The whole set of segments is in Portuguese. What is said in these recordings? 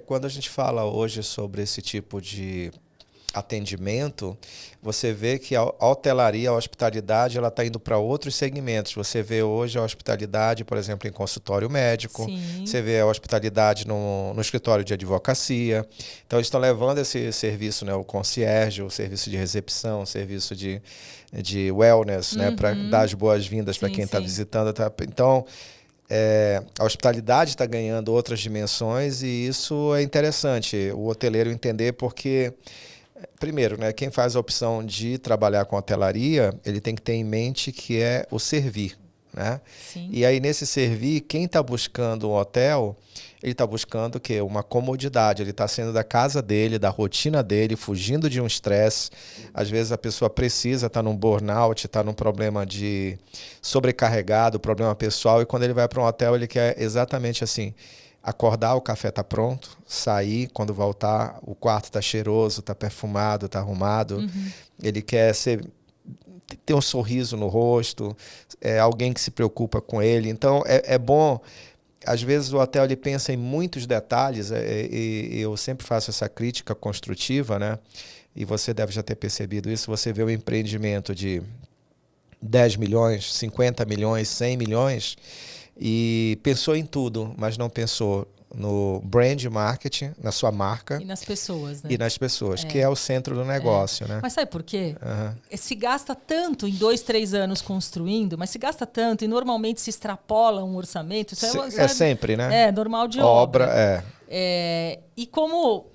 Quando a gente fala hoje sobre esse tipo de atendimento, você vê que a hotelaria, a hospitalidade, ela está indo para outros segmentos. Você vê hoje a hospitalidade, por exemplo, em consultório médico, Sim. você vê a hospitalidade no escritório de advocacia. Então, eles estão levando esse serviço, né, o concierge, o serviço de recepção, o serviço de wellness, né, para dar as boas-vindas para Sim, quem está sim. visitando. Então, a hospitalidade está ganhando outras dimensões e isso é interessante, o hoteleiro entender porque, primeiro, né, quem faz a opção de trabalhar com hotelaria, ele tem que ter em mente que é o servir, né? Sim. E aí, nesse servir, quem está buscando um hotel, ele está buscando o quê? Uma comodidade. Ele está saindo da casa dele, da rotina dele, fugindo de um estresse. Às vezes a pessoa precisa estar num burnout, está num problema de sobrecarregado, problema pessoal, e quando ele vai para um hotel, ele quer exatamente assim: acordar, o café está pronto, sair, quando voltar, o quarto está cheiroso, está perfumado, está arrumado. Ele quer ter um sorriso no rosto, alguém que se preocupa com ele. Então, é bom. Às vezes o hotel ele pensa em muitos detalhes, e eu sempre faço essa crítica construtiva, né? E você deve já ter percebido isso. Você vê um empreendimento de 10 milhões, 50 milhões, 100 milhões e pensou em tudo, mas não pensou no brand marketing, na sua marca E nas pessoas, né? e nas pessoas, que é o centro do negócio, né? Mas sabe por quê? Uhum. Se gasta tanto em 2, 3 anos construindo, mas se gasta tanto e normalmente se extrapola um orçamento. Isso É sempre, né? É normal de obra. É. E como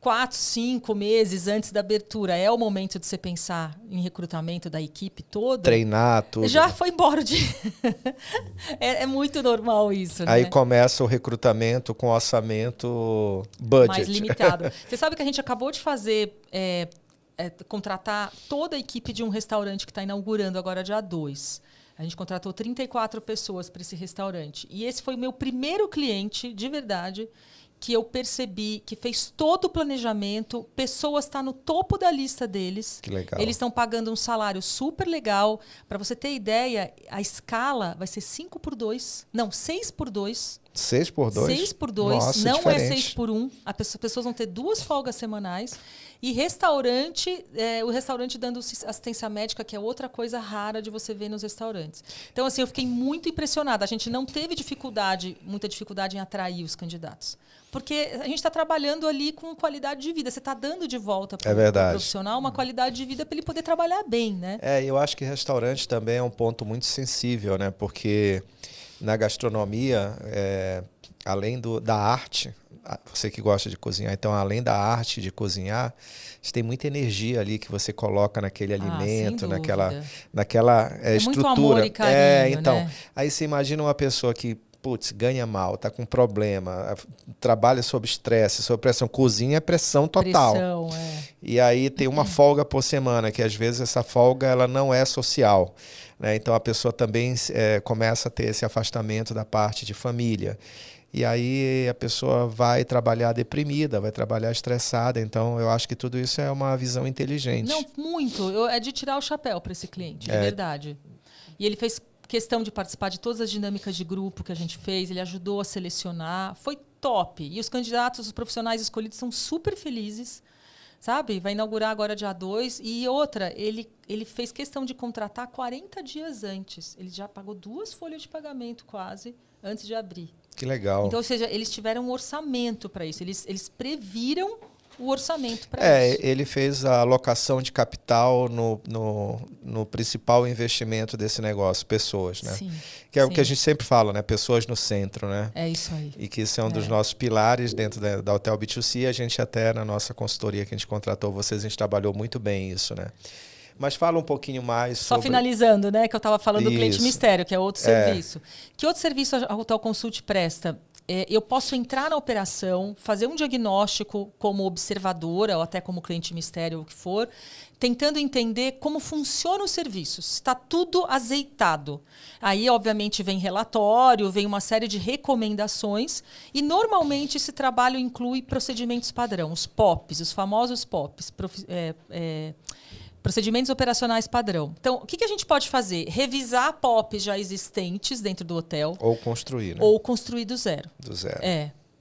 4, 5 meses antes da abertura é o momento de você pensar em recrutamento da equipe toda. Treinar tudo. Já foi embora de... é muito normal isso, Aí né? começa o recrutamento com orçamento budget. Mais limitado. Você sabe que a gente acabou de fazer... contratar toda a equipe de um restaurante que está inaugurando agora dia 2. A gente contratou 34 pessoas para esse restaurante. E esse foi o meu primeiro cliente, de verdade, que eu percebi que fez todo o planejamento, pessoas estão no topo da lista deles. Que legal. Eles estão pagando um salário super legal. Para você ter ideia, a escala vai ser 5x2. Não, 6x2. 6x2? 6x2. Nossa, não diferente. É 6x1. As pessoas vão ter 2 folgas semanais. E restaurante, o restaurante dando assistência médica, que é outra coisa rara de você ver nos restaurantes. Então, assim, eu fiquei muito impressionada. A gente não teve muita dificuldade em atrair os candidatos. Porque a gente está trabalhando ali com qualidade de vida. Você está dando de volta para o profissional uma qualidade de vida para ele poder trabalhar bem, né? Eu acho que restaurante também é um ponto muito sensível, né? Porque na gastronomia, além da arte, você que gosta de cozinhar, então além da arte de cozinhar, você tem muita energia ali que você coloca naquele alimento, naquela estrutura. Muito amor e carinho, então, né? Aí você imagina uma pessoa que ganha mal, está com problema, trabalha sob estresse, sob pressão, cozinha é pressão total. Pressão, E aí tem uma folga por semana, que às vezes essa folga ela não é social, né? Então a pessoa também começa a ter esse afastamento da parte de família. E aí a pessoa vai trabalhar deprimida, vai trabalhar estressada. Então eu acho que tudo isso é uma visão inteligente. Não, muito. É de tirar o chapéu para esse cliente, de verdade. E ele fez questão de participar de todas as dinâmicas de grupo que a gente fez, ele ajudou a selecionar, foi top. E os candidatos, os profissionais escolhidos são super felizes, sabe? Vai inaugurar agora dia 2. E outra, ele fez questão de contratar 40 dias antes. Ele já pagou 2 folhas de pagamento quase antes de abrir. Que legal. Então, ou seja, eles tiveram um orçamento para isso, eles previram o orçamento para isso. Ele fez a alocação de capital no principal investimento desse negócio, pessoas, né? Sim, que é o que a gente sempre fala, né? Pessoas no centro, né? É isso aí. E que isso é um dos nossos pilares dentro da Hotel B2C. A gente até, na nossa consultoria que a gente contratou vocês, a gente trabalhou muito bem isso, né? Mas fala um pouquinho mais Só finalizando, né? Que eu estava falando do cliente mistério, que é outro serviço. Que outro serviço a Hotel Consult presta? Eu posso entrar na operação, fazer um diagnóstico como observadora ou até como cliente mistério, o que for, tentando entender como funciona o serviço, se está tudo azeitado. Aí, obviamente, vem relatório, vem uma série de recomendações e, normalmente, esse trabalho inclui procedimentos padrão, os POPs, os famosos POPs, procedimentos operacionais padrão. Então, o que a gente pode fazer? Revisar POPs já existentes dentro do hotel. Ou construir, né? Ou construir do zero. Do zero.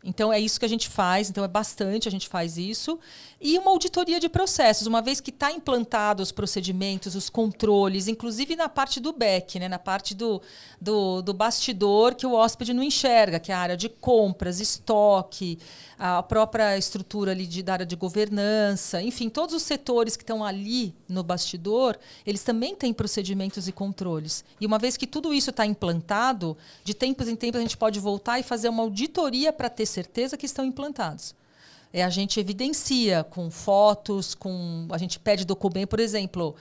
Então, é isso que a gente faz. Então, é bastante, a gente faz isso. E uma auditoria de processos. Uma vez que está implantado os procedimentos, os controles, inclusive na parte do back, né? Na parte do bastidor que o hóspede não enxerga, que é a área de compras, estoque, a própria estrutura ali da área de governança. Enfim, todos os setores que estão ali no bastidor, eles também têm procedimentos e controles. E uma vez que tudo isso está implantado, de tempos em tempos a gente pode voltar e fazer uma auditoria para ter certeza que estão implantados. A gente evidencia com fotos, a gente pede documento, por exemplo,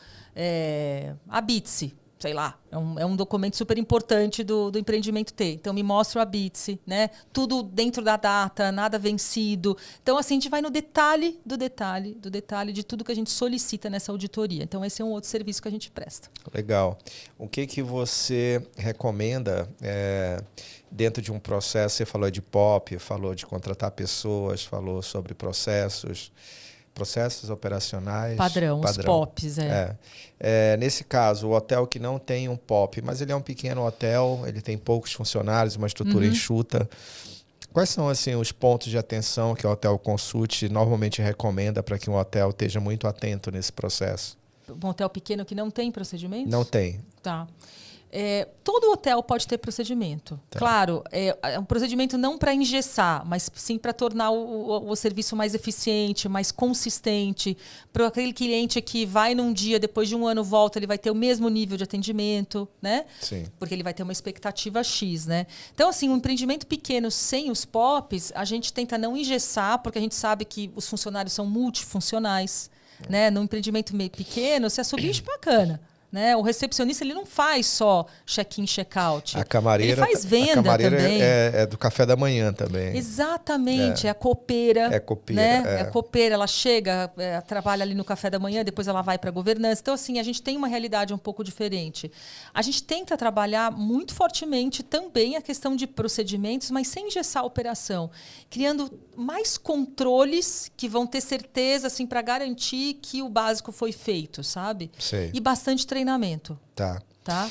a Bitse, sei lá, é um documento super importante do empreendimento ter. Então, me mostra o Bitse, né? Tudo dentro da data, nada vencido. Então, assim, a gente vai no detalhe do detalhe, do detalhe de tudo que a gente solicita nessa auditoria. Então, esse é um outro serviço que a gente presta. Legal. O que você recomenda dentro de um processo? Você falou de POP, falou de contratar pessoas, falou sobre processos operacionais. Padrão. Os POPs. Nesse caso, o hotel que não tem um POP, mas ele é um pequeno hotel, ele tem poucos funcionários, uma estrutura enxuta. Quais são assim, os pontos de atenção que o Hotel Consult normalmente recomenda para que um hotel esteja muito atento nesse processo? Um hotel pequeno que não tem procedimentos? Não tem. Tá. Todo hotel pode ter procedimento. Tá. Claro, é um procedimento não para engessar, mas sim para tornar o serviço mais eficiente, mais consistente. Para aquele cliente que vai num dia, depois de um ano volta, ele vai ter o mesmo nível de atendimento, né? Sim. Porque ele vai ter uma expectativa X, né? Então, assim, um empreendimento pequeno sem os POPs, a gente tenta não engessar, porque a gente sabe que os funcionários são multifuncionais. Né? Num empreendimento meio pequeno, você assobia bicho bacana. Né? O recepcionista ele não faz só check-in, check-out. A camareira, ele faz venda a camareira também. É do café da manhã também. Exatamente, é a copeira. É copeira. Né? É a copeira, ela chega, trabalha ali no café da manhã, depois ela vai para a governança. Então, assim, a gente tem uma realidade um pouco diferente. A gente tenta trabalhar muito fortemente também a questão de procedimentos, mas sem engessar a operação, criando mais controles que vão ter certeza assim, para garantir que o básico foi feito, sabe? Sei. E bastante treinamento. Tá.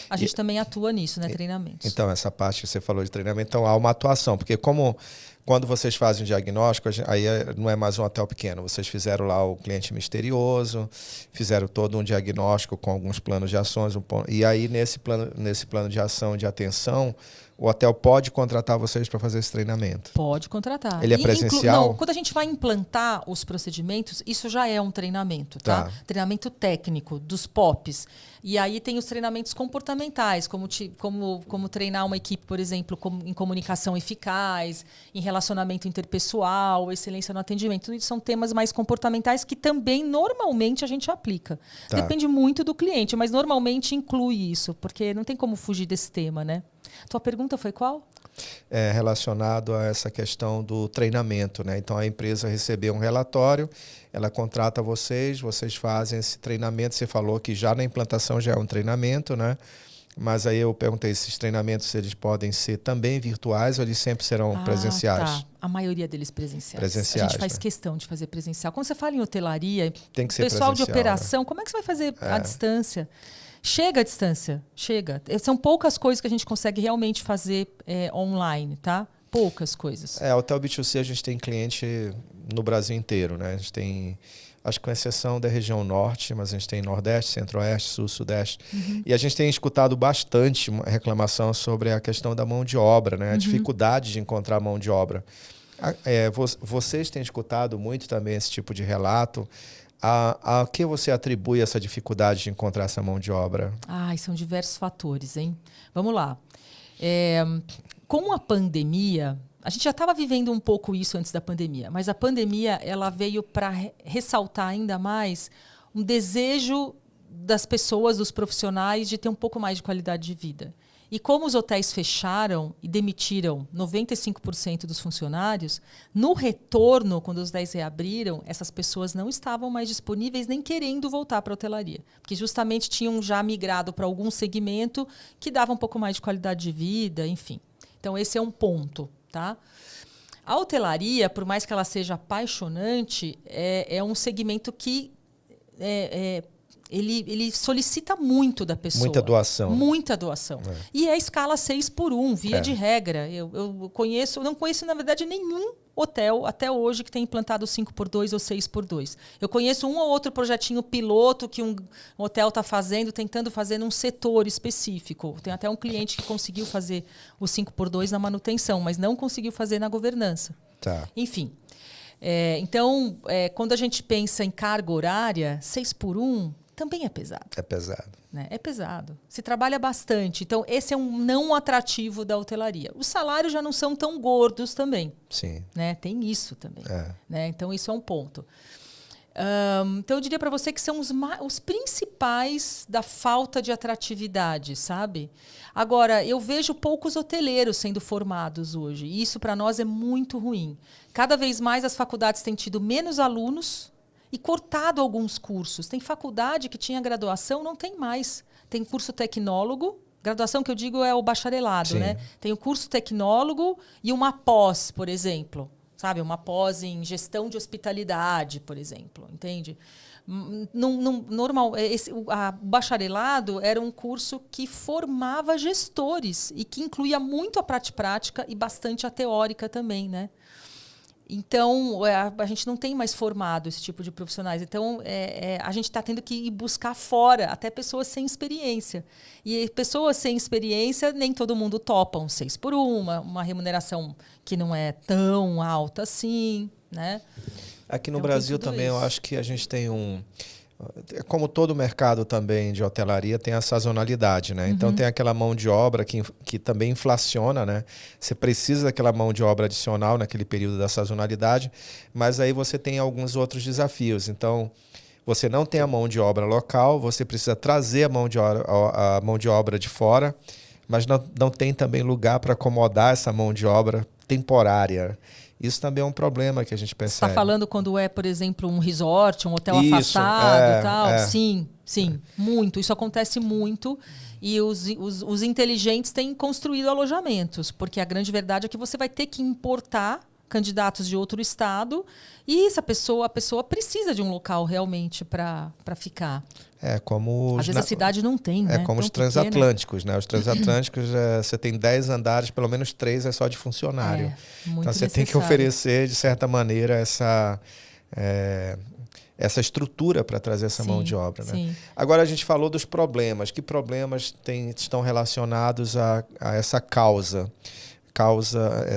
A gente também atua nisso, né? Treinamentos. Então, essa parte que você falou de treinamento, então há uma atuação, porque quando vocês fazem o diagnóstico, aí não é mais um hotel pequeno, vocês fizeram lá o cliente misterioso, fizeram todo um diagnóstico com alguns planos de ações, e aí nesse plano de ação de atenção, o hotel pode contratar vocês para fazer esse treinamento? Pode contratar. Ele é presencial? Não, quando a gente vai implantar os procedimentos, isso já é um treinamento, tá? Treinamento técnico, dos POPs. E aí tem os treinamentos comportamentais, como treinar uma equipe, por exemplo, em comunicação eficaz, em relacionamento interpessoal, excelência no atendimento. Tudo isso são temas mais comportamentais que também normalmente a gente aplica. Depende muito do cliente, mas normalmente inclui isso, porque não tem como fugir desse tema, né? Tua pergunta foi qual? Relacionado a essa questão do treinamento, né? Então a empresa recebeu um relatório, ela contrata vocês fazem esse treinamento. Você falou que já na implantação já é um treinamento, né? Mas aí eu perguntei se esses treinamentos eles podem ser também virtuais ou eles sempre serão presenciais? Tá. A maioria deles presenciais. Presenciais. A gente faz questão de fazer presencial. Quando você fala em hotelaria, tem que ser pessoal de operação, né? Como é que você vai fazer à distância? Chega à distância, chega. São poucas coisas que a gente consegue realmente fazer online, tá? Poucas coisas. Hotel B2C a gente tem cliente no Brasil inteiro, né? A gente tem, acho que com exceção da região norte, mas a gente tem nordeste, centro-oeste, sul, sudeste. E a gente tem escutado bastante reclamação sobre a questão da mão de obra, né? A dificuldade de encontrar mão de obra. Vocês têm escutado muito também esse tipo de relato. A que você atribui essa dificuldade de encontrar essa mão de obra? São diversos fatores, hein? Vamos lá. Com a pandemia, a gente já estava vivendo um pouco isso antes da pandemia, mas a pandemia ela veio para ressaltar ainda mais um desejo das pessoas, dos profissionais, de ter um pouco mais de qualidade de vida. E como os hotéis fecharam e demitiram 95% dos funcionários, no retorno, quando os hotéis reabriram, essas pessoas não estavam mais disponíveis nem querendo voltar para a hotelaria. Porque justamente tinham já migrado para algum segmento que dava um pouco mais de qualidade de vida, enfim. Então, esse é um ponto. Tá? A hotelaria, por mais que ela seja apaixonante, é um segmento que ele solicita muito da pessoa. Muita doação. Muita doação. E é a escala 6x1, via de regra. Eu não conheço, na verdade, nenhum hotel até hoje que tenha implantado 5x2 ou 6x2. Eu conheço um ou outro projetinho piloto que um hotel está fazendo, tentando fazer num setor específico. Tem até um cliente que conseguiu fazer o 5x2 na manutenção, mas não conseguiu fazer na governança. Tá. Enfim. Então, quando a gente pensa em carga horária, 6x1 também é pesado. É pesado. Né? É pesado. Se trabalha bastante. Então, esse é um não atrativo da hotelaria. Os salários já não são tão gordos também. Sim. Né? Tem isso também. Né? Então, isso é um ponto. Então, eu diria para você que são os principais da falta de atratividade, sabe? Agora, eu vejo poucos hoteleiros sendo formados hoje. E isso, para nós, é muito ruim. Cada vez mais as faculdades têm tido menos alunos e cortado alguns cursos. Tem faculdade que tinha graduação, não tem mais. Tem curso tecnólogo. Graduação que eu digo é o bacharelado, né? Tem o curso tecnólogo e uma pós, por exemplo. Sabe, uma pós em gestão de hospitalidade, por exemplo, entende? Normal, o bacharelado era um curso que formava gestores e que incluía muito a prática e bastante a teórica também, né? Então, a gente não tem mais formado esse tipo de profissionais. Então, a gente está tendo que ir buscar fora, até pessoas sem experiência. E pessoas sem experiência, nem todo mundo topa um 6x1, uma remuneração que não é tão alta assim, né? Aqui no Brasil também, eu acho que a gente tem como todo mercado também de hotelaria, tem a sazonalidade, né? Então tem aquela mão de obra que também inflaciona, né? Você precisa daquela mão de obra adicional naquele período da sazonalidade, mas aí você tem alguns outros desafios. Então, você não tem a mão de obra local, você precisa trazer a mão de obra de fora, mas não tem também lugar para acomodar essa mão de obra temporária. Isso também é um problema que a gente percebe. Você está falando quando por exemplo, um resort, um hotel afastado e tal? Sim, muito. Isso acontece muito. E os inteligentes têm construído alojamentos, porque a grande verdade é que você vai ter que importar candidatos de outro estado e a pessoa precisa de um local realmente para ficar. Às vezes a cidade não tem, né? Como os transatlânticos, né? Os transatlânticos, você tem 10 andares, pelo menos 3 é só de funcionário. Muito então você necessário. tem que oferecer, de certa maneira, essa estrutura para trazer essa mão de obra. Né? Sim. Agora a gente falou dos problemas. Que problemas estão relacionados a essa causa?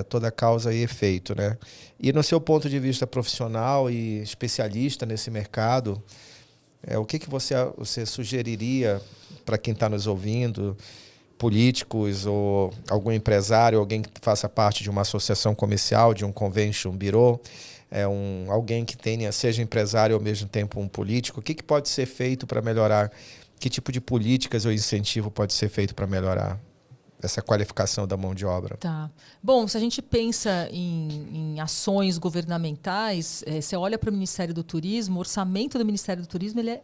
Toda causa e efeito, né? E no seu ponto de vista profissional e especialista nesse mercado, o que você sugeriria para quem está nos ouvindo, políticos ou algum empresário, alguém que faça parte de uma associação comercial, de um convention bureau, alguém que seja empresário ao mesmo tempo um político, o que pode ser feito para melhorar? Que tipo de políticas ou incentivo pode ser feito para melhorar essa qualificação da mão de obra? Tá. Bom, se a gente pensa em ações governamentais, você olha para o Ministério do Turismo, o orçamento do Ministério do Turismo ele é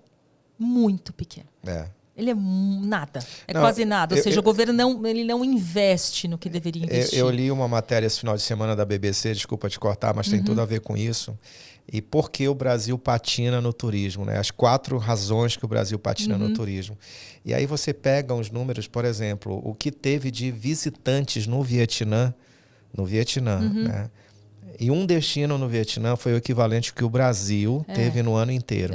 muito pequeno. Ele é nada, quase nada. Ou seja, o governo ele não investe no que deveria investir. Eu li uma matéria esse final de semana da BBC, desculpa te cortar, mas tem tudo a ver com isso. E por que o Brasil patina no turismo, né? As 4 razões que o Brasil patina no turismo. E aí você pega uns números, por exemplo, o que teve de visitantes no Vietnã, né? E um destino no Vietnã foi o equivalente que o Brasil teve no ano inteiro.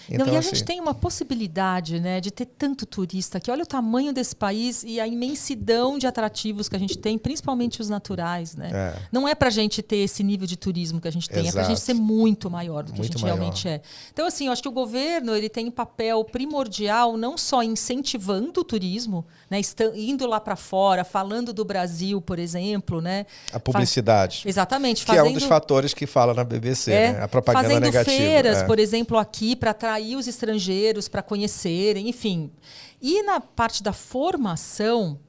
Então, e a gente tem uma possibilidade, né, de ter tanto turista aqui. Olha o tamanho desse país e a imensidão de atrativos que a gente tem, principalmente os naturais. Né? Não é para a gente ter esse nível de turismo que a gente tem, é para a gente ser muito maior do que a gente realmente é. Então, assim, eu acho que o governo ele tem um papel primordial, não só incentivando o turismo, né, indo lá para fora, falando do Brasil, por exemplo. Né? A publicidade. Exatamente. Que é um dos fatores que fala na BBC, né? A propaganda fazendo negativa. Feiras, por exemplo, aqui, para atrair os estrangeiros, para conhecerem, enfim. E na parte da formação,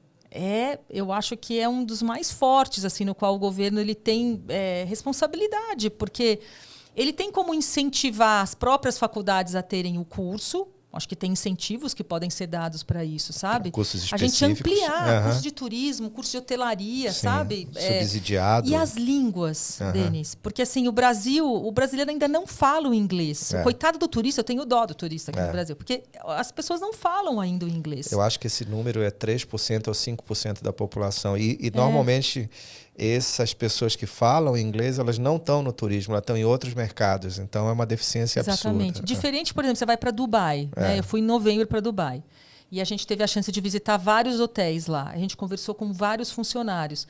eu acho que é um dos mais fortes, assim, no qual o governo ele tem responsabilidade, porque ele tem como incentivar as próprias faculdades a terem o curso, Acho que tem incentivos que podem ser dados para isso, sabe? Cursos A específicos. gente ampliar curso de turismo, curso de hotelaria, sabe? Subsidiado. E as línguas, Denis. Porque assim, o brasileiro ainda não fala o inglês. O coitado do turista, eu tenho dó do turista aqui no Brasil. Porque as pessoas não falam ainda o inglês. Eu acho que esse número é 3% ou 5% da população. E normalmente essas pessoas que falam inglês, elas não estão no turismo, elas estão em outros mercados. Então é uma deficiência Exatamente. absurda. Diferente, por exemplo, você vai para Dubai. Né? Eu fui em novembro para Dubai. E a gente teve a chance de visitar vários hotéis lá. A gente conversou com vários funcionários.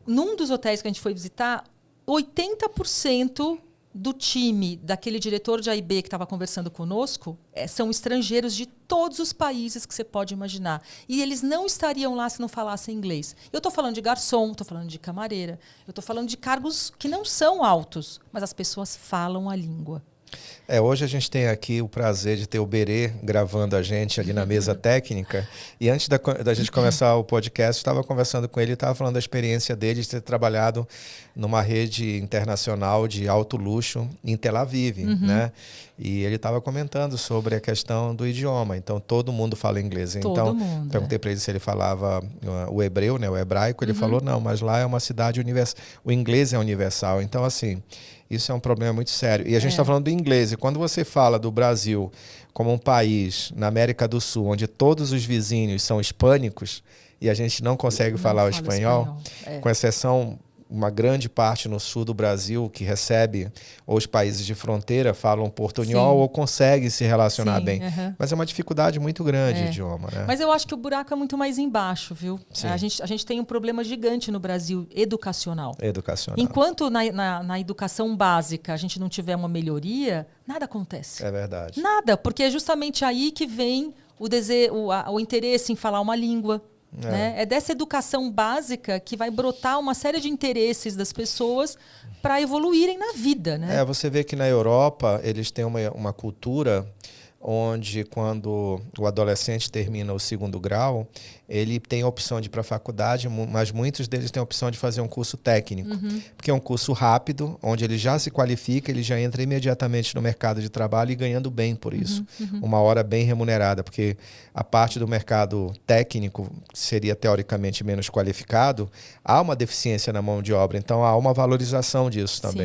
Num dos hotéis que a gente foi visitar, 80% do time daquele diretor de AIB que estava conversando conosco são estrangeiros de todos os países que você pode imaginar. E eles não estariam lá se não falassem inglês. Eu estou falando de garçom, estou falando de camareira, eu estou falando de cargos que não são altos, mas as pessoas falam a língua. Hoje a gente tem aqui o prazer de ter o Berê gravando a gente ali na mesa técnica. E antes da gente começar o podcast, estava conversando com ele e estava falando da experiência dele de ter trabalhado numa rede internacional de alto luxo em Tel Aviv, né? E ele estava comentando sobre a questão do idioma. Então, todo mundo fala inglês. Então, perguntei para ele se ele falava o hebreu, né, o hebraico. Ele falou, não, mas lá é uma cidade universal. O inglês é universal. Então, assim, isso é um problema muito sério. E a gente está falando do inglês. E quando você fala do Brasil como um país na América do Sul, onde todos os vizinhos são hispânicos e a gente não consegue falar o espanhol, com exceção uma grande parte no sul do Brasil que recebe, ou os países de fronteira falam portunhol ou consegue se relacionar bem. Mas é uma dificuldade muito grande o idioma, né? Mas eu acho que o buraco é muito mais embaixo, viu? A gente tem um problema gigante no Brasil educacional. Enquanto na educação básica a gente não tiver uma melhoria, nada acontece. É verdade. Nada, porque é justamente aí que vem o interesse em falar uma língua. Né? É dessa educação básica que vai brotar uma série de interesses das pessoas para evoluírem na vida. Né? Você vê que na Europa eles têm uma cultura onde quando o adolescente termina o 2º grau, ele tem a opção de ir para a faculdade, mas muitos deles têm a opção de fazer um curso técnico, porque é um curso rápido, onde ele já se qualifica, ele já entra imediatamente no mercado de trabalho e ganhando bem por isso. Uma hora bem remunerada, porque a parte do mercado técnico seria teoricamente menos qualificado, há uma deficiência na mão de obra, então há uma valorização disso também.